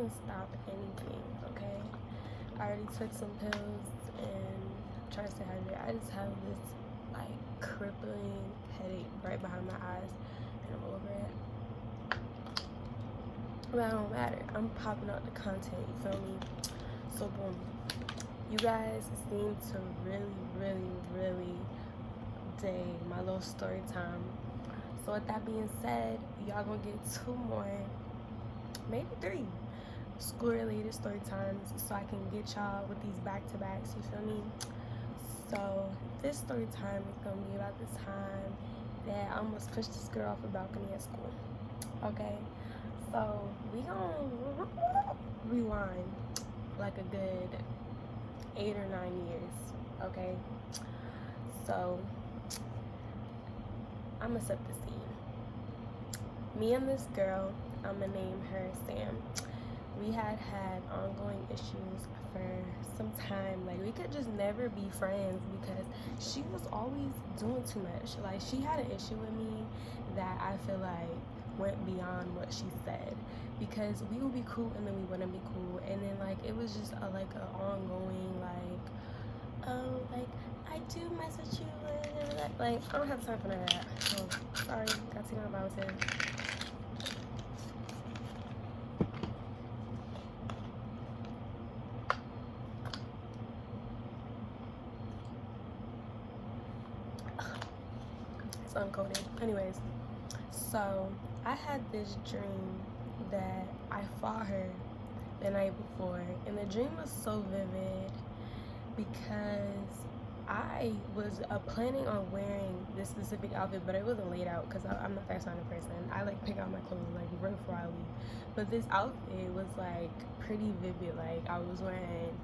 doesn't stop anything, okay? I already took some pills and tried to hydrate. I just have this like crippling headache right behind my eyes, and I'm over it. But it don't matter. I'm popping out the content, you feel me? So boom. You guys seem to really dig my little story time. So with that being said, y'all gonna get 2 more, maybe 3 school-related story times so I can get y'all with these back-to-backs, you feel me? So this story time is gonna be about the time that I almost pushed this girl off a balcony at school. Okay, so we gonna rewind like a good 8 or 9 years. Okay, so I'm gonna set the scene. Me and this girl, I'm gonna name her Sam, we had ongoing issues for some time. Like, we could just never be friends because she was always doing too much. Like, she had an issue with me that I feel like went beyond what she said, because we would be cool and then we wouldn't be cool, and then like it was just like an ongoing like, oh, like I do mess with you, like I don't have time for that. Oh, sorry, got to know what I was saying. It's uncoded. Anyways, so I had this dream that I fought her the night before, and the dream was so vivid because I was planning on wearing this specific outfit, but it wasn't laid out because I'm not that kind of person. I like pick out my clothes like right before I leave. But this outfit was like pretty vivid. Like, I was wearing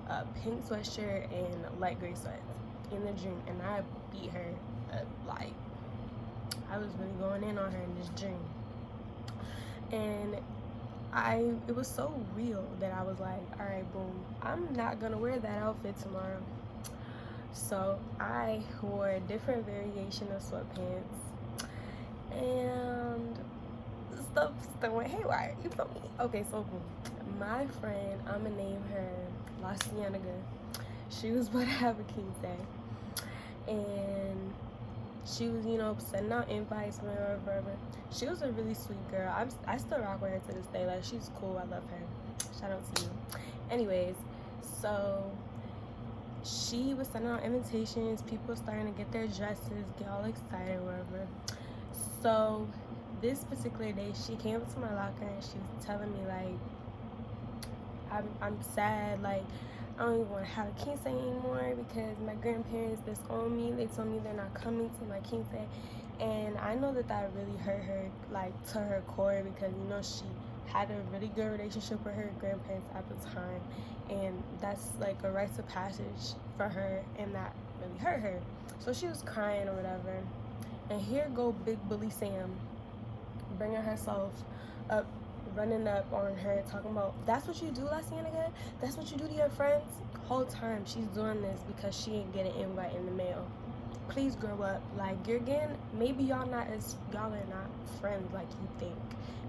a pink sweatshirt and light gray sweats in the dream, and I beat her like, I was really going in on her in this dream. And it was so real that I was like, all right, boom, I'm not gonna wear that outfit tomorrow. So I wore a different variation of sweatpants, and stuff went haywire, you feel me? Okay, so boom, my friend, I'm gonna name her La Cienega, she was about to have a quince, and she was, you know, sending out invites, whatever. She was a really sweet girl. I still rock with her to this day. Like, she's cool. I love her. Shout out to you. Anyways, so she was sending out invitations. People starting to get their dresses, get all excited, whatever. So this particular day, she came up to my locker and she was telling me like, I'm sad. Like, I don't even want to have a quince anymore because my grandparents disown me. They told me they're not coming to my quince, and I know that really hurt her, like, to her core, because, you know, she had a really good relationship with her grandparents at the time, and that's like a rite of passage for her, and that really hurt her. So she was crying or whatever, and here go big bully Sam bringing herself up, running up on her, talking about, that's what you do, La Cienega? That's what you do to your friends? Whole time she's doing this because she ain't get an invite in the mail. Please grow up. Like, you're getting, maybe y'all are not friends like you think.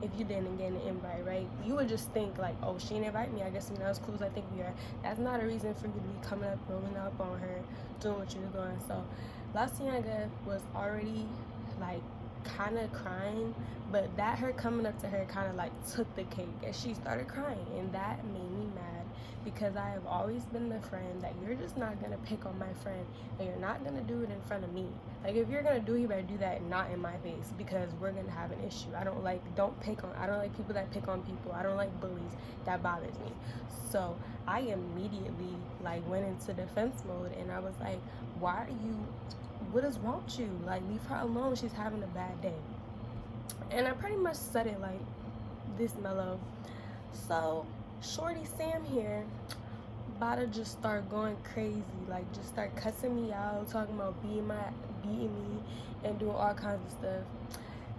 If you didn't get an invite, right? You would just think like, oh, she didn't invite me, I guess we're not as cool as I think we are. That's not a reason for you to be coming up, rolling up on her, doing what you were doing. So La Cienega was already like kind of crying, but that her coming up to her kind of like took the cake, and she started crying, and that made me mad, because I have always been the friend that you're just not gonna pick on my friend, and you're not gonna do it in front of me. Like, if you're gonna do it, you better do that not in my face, because we're gonna have an issue. I don't like people that pick on people. I don't like bullies. That bothers me. So I immediately like went into defense mode, and I was like, what is wrong with you? Like, leave her alone, she's having a bad day. And I pretty much said it like this mellow. So shorty Sam here about to just start going crazy, like just start cussing me out, talking about beating me and doing all kinds of stuff.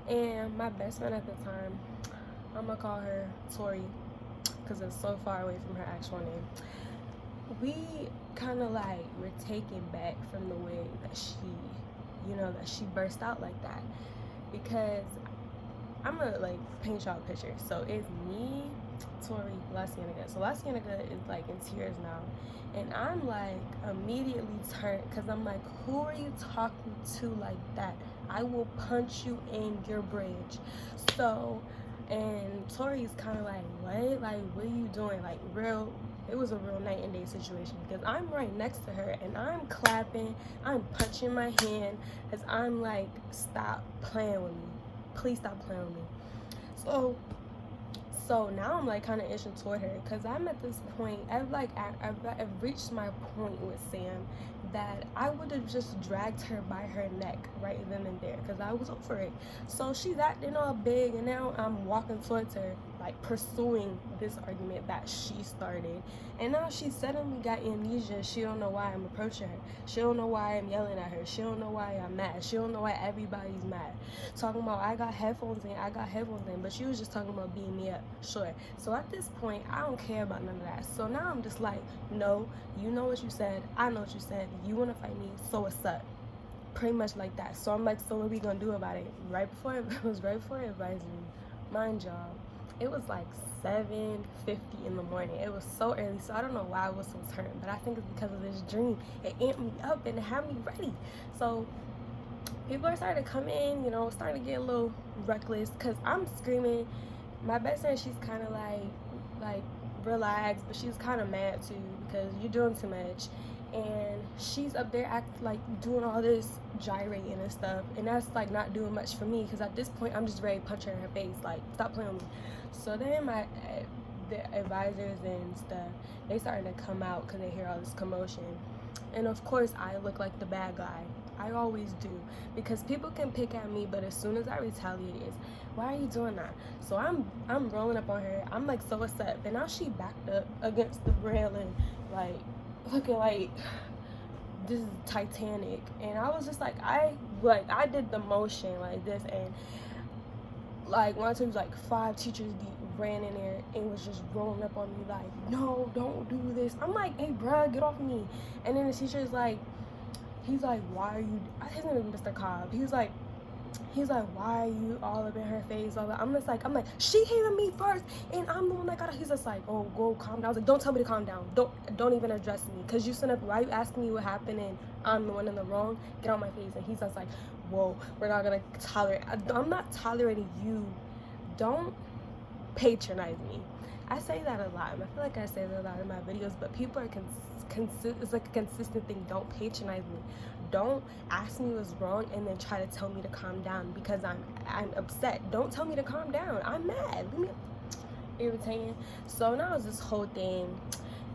And my best friend at the time, I'm gonna call her Tori because it's so far away from her actual name, we kind of like were taken back from the way that she burst out like that. Because I'm gonna like paint y'all a picture. So it's me, Tori La Cienega. So La Cienega is like in tears now. And I'm like immediately turned because I'm like, who are you talking to like that? I will punch you in your bridge. So, and Tori's kind of like, what? Like, what are you doing? Like, it was a real night and day situation because I'm right next to her and I'm clapping, I'm punching my hand as I'm like, stop playing with me. Please stop playing with me. So now I'm like kind of inching toward her because I'm at this point. I've reached my point with Sam that I would have just dragged her by her neck right then and there because I was over it. So she's acting all big, and now I'm walking towards her, like pursuing this argument that she started. And now she suddenly got amnesia. She don't know why I'm approaching her. She don't know why I'm yelling at her. She don't know why I'm mad. She don't know why everybody's mad. Talking about I got headphones in, but she was just talking about beating me up. Sure. So at this point, I don't care about none of that. So now I'm just like, no, you know what you said. I know what you said. You want to fight me, so what's up? Pretty much like that. So I'm like, so what are we gonna do about it? Right before advisory, mind y'all, it was like 7:50 in the morning. It was so early, so I don't know why I was so turned, but I think it's because of this dream. It amped me up and it had me ready. So people are starting to come in, starting to get a little reckless because I'm screaming. My best friend, she's kind of like relaxed, but she's kind of mad too because you're doing too much. And she's up there doing all this gyrating and stuff, and that's like not doing much for me because at this point I'm just ready to punch her in her face, like stop playing with me. So then the advisors and stuff, they started to come out because they hear all this commotion, and of course I look like the bad guy. I always do because people can pick at me, but as soon as I retaliate, it's why are you doing that? So I'm rolling up on her. I'm like, so what's up? And now she backed up against the railing, like looking like this is Titanic. And I was just like, I did the motion like this, and like one time like 5 teachers ran in there and was just rolling up on me like, no, don't do this. I'm like, hey bruh, get off me. And then the teacher is like, he's like, why are you, his name is Mr. Cobb. He's like, why are you all up in her face? All that. I'm like, she hated me first, and I'm the one that got her. He's just like, oh, go calm down. I was like, don't tell me to calm down. Don't even address me, cause you sent up. Why are you asking me what happened and I'm the one in the wrong? Get on my face. And he's just like, whoa, we're not gonna tolerate. I'm not tolerating you. Don't patronize me. I say that a lot, and I feel like I say that a lot in my videos, but people are it's like a consistent thing. Don't patronize me. Don't ask me what's wrong and then try to tell me to calm down because I'm upset. Don't tell me to calm down. I'm mad. Leave me irritating. So now it's this whole thing.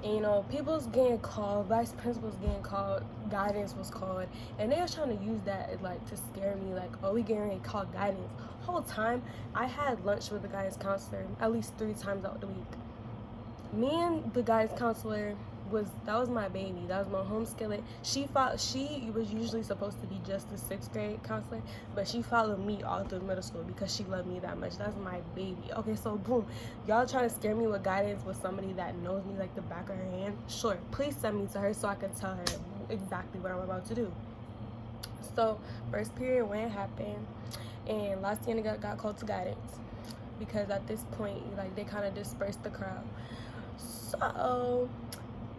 And, people's getting called, vice principals getting called, guidance was called, and they were trying to use that like to scare me, like, oh, we getting ready to call guidance. Whole time I had lunch with the guidance counselor at least 3 times out the week. Me and the guidance counselor that was my baby. That was my home skillet. She was usually supposed to be just the 6th grade counselor, but she followed me all through middle school because she loved me that much. That's my baby. Okay, so boom, y'all trying to scare me with guidance with somebody that knows me like the back of her hand. Sure, please send me to her so I can tell her exactly what I'm about to do. So first period when it happened, and La Cienega got called to guidance because at this point, like, they kind of dispersed the crowd. So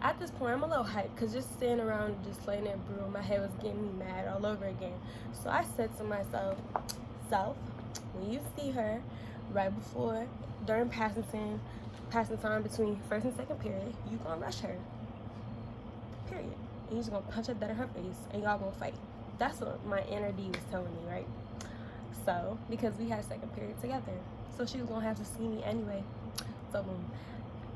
at this point, I'm a little hyped because just sitting around just playing that broom, my head was getting me mad all over again. So I said to myself, when you see her right before, during passing time between first and second period, you gonna rush her. Period. And you just gonna punch her dead in her face, and y'all gonna fight. That's what my inner D was telling me, right? So, because we had second period together, so she was gonna have to see me anyway. So boom.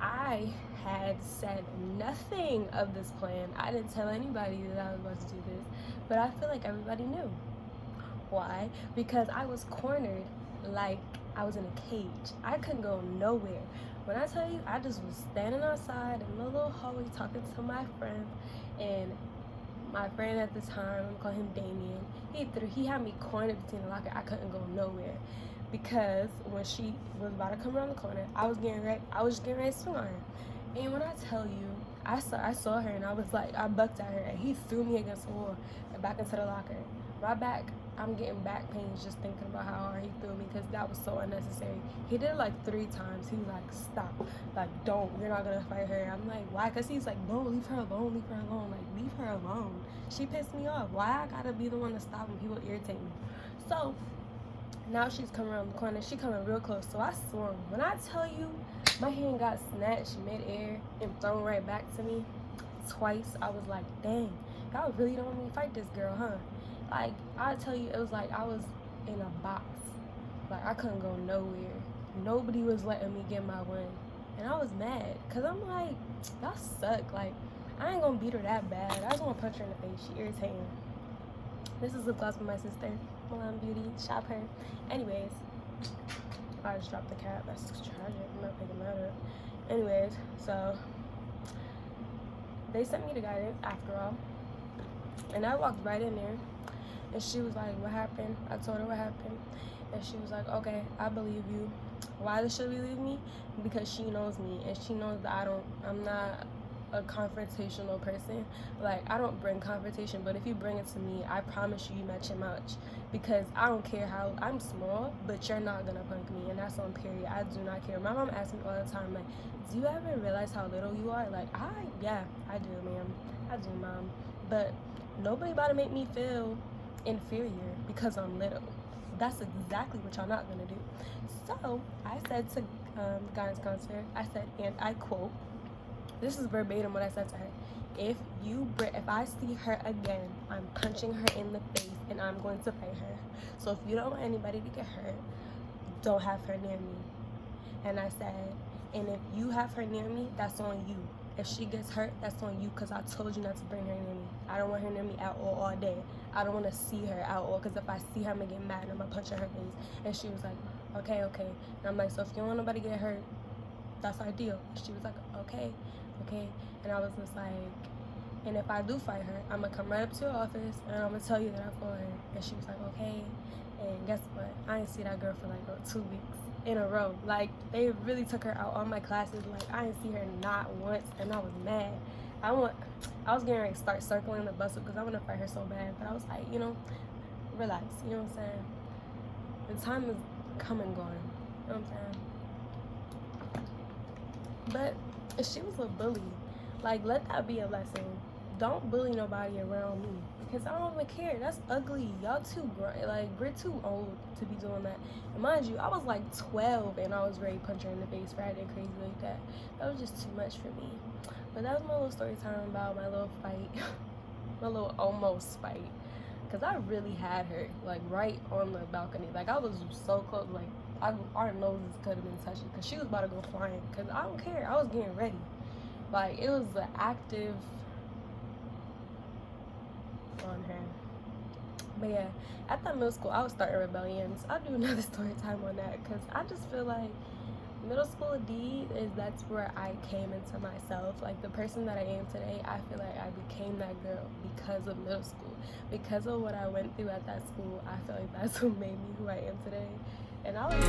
I had said nothing of this plan. I didn't tell anybody that I was about to do this, but I feel like everybody knew. Why? Because I was cornered like I was in a cage. I couldn't go nowhere. When I tell you, I just was standing outside in the little hallway talking to my friend, and my friend at the time, I'm gonna call him Damien, he had me cornered between the locker. I couldn't go nowhere. Because when she was about to come around the corner, I was just getting ready to swing on her. And when I tell you, I saw her and I was like, I bucked at her and he threw me against the wall and back into the locker. My back, I'm getting back pains just thinking about how hard he threw me because that was so unnecessary. He did it like 3 times. He was like, stop. Like, don't. You're not going to fight her. I'm like, why? Because he's like, no, leave her alone. Leave her alone. Like, leave her alone. She pissed me off. Why I got to be the one to stop when people irritate me? So, now she's coming around the corner. She coming real close. So I swung. When I tell you, my hand got snatched midair and thrown right back to me twice. I was like, dang, y'all really don't want me to fight this girl, huh? Like, I tell you, it was like I was in a box. Like, I couldn't go nowhere. Nobody was letting me get my win. And I was mad. Because I'm like, y'all suck. Like, I ain't going to beat her that bad. I just want to punch her in the face. She irritating. This is lip gloss from my sister. Melanin Beauty. Shop her. Anyways. I just dropped the cat. That's tragic. I'm not picking that up. Anyways, so they sent me to guidance after all. And I walked right in there. And she was like, what happened? I told her what happened. And she was like, okay, I believe you. Why does she believe me? Because she knows me. And she knows that I'm not a confrontational person. Like, I don't bring confrontation. But if you bring it to me, I promise you match and match. Because I don't care how, I'm small, but you're not going to punk me. And that's on period. I do not care. My mom asks me all the time, like, do you ever realize how little you are? Like, yeah, I do, ma'am. I do, mom. But nobody about to make me feel inferior because I'm little. That's exactly what y'all not gonna do. So I said to the guidance counselor, I said, and I quote, this is verbatim what I said to her: if I see her again, I'm punching her in the face and I'm going to fight her. So if you don't want anybody to get hurt, don't have her near me. And I said, and if you have her near me, that's on you. If she gets hurt, that's on you, because I told you not to bring her near me. I don't want her near me at all day. I don't want to see her at all, because if I see her, I'm going to get mad and I'm going to punch her in her face. And she was like, okay. And I'm like, so if you don't want nobody to get hurt, that's our deal. And she was like, okay. And I was just like, and if I do fight her, I'm going to come right up to your office and I'm going to tell you that I fought her. And she was like, okay. And guess what? I didn't see that girl for like 2 weeks in a row. Like, they really took her out all my classes. Like, I didn't see her not once, and I was mad. I was getting ready to start circling the bus because I want to fight her so bad, but I was like, relax, you know what I'm saying? The time is come and gone, you know what I'm saying? But if she was a bully, like, let that be a lesson. Don't bully nobody around me, because I don't even care. That's ugly. Y'all too grown. Like, we're too old to be doing that. And mind you, I was like 12 and I was ready to punch her in the face for acting crazy like that. That was just too much for me. But that was my little story time about my little fight. My little almost fight. Because I really had her, like, right on the balcony. Like, I was so close. Like, our noses could have been touching, because she was about to go flying. Because I don't care. I was getting ready. Like, it was the active on her. But yeah, at that middle school, I was starting rebellions. I'll do another story time on that, because I just feel like middle school that's where I came into myself. Like, the person that I am today, I feel like I became that girl because of middle school. Because of what I went through at that school, I feel like that's what made me who I am today. And I was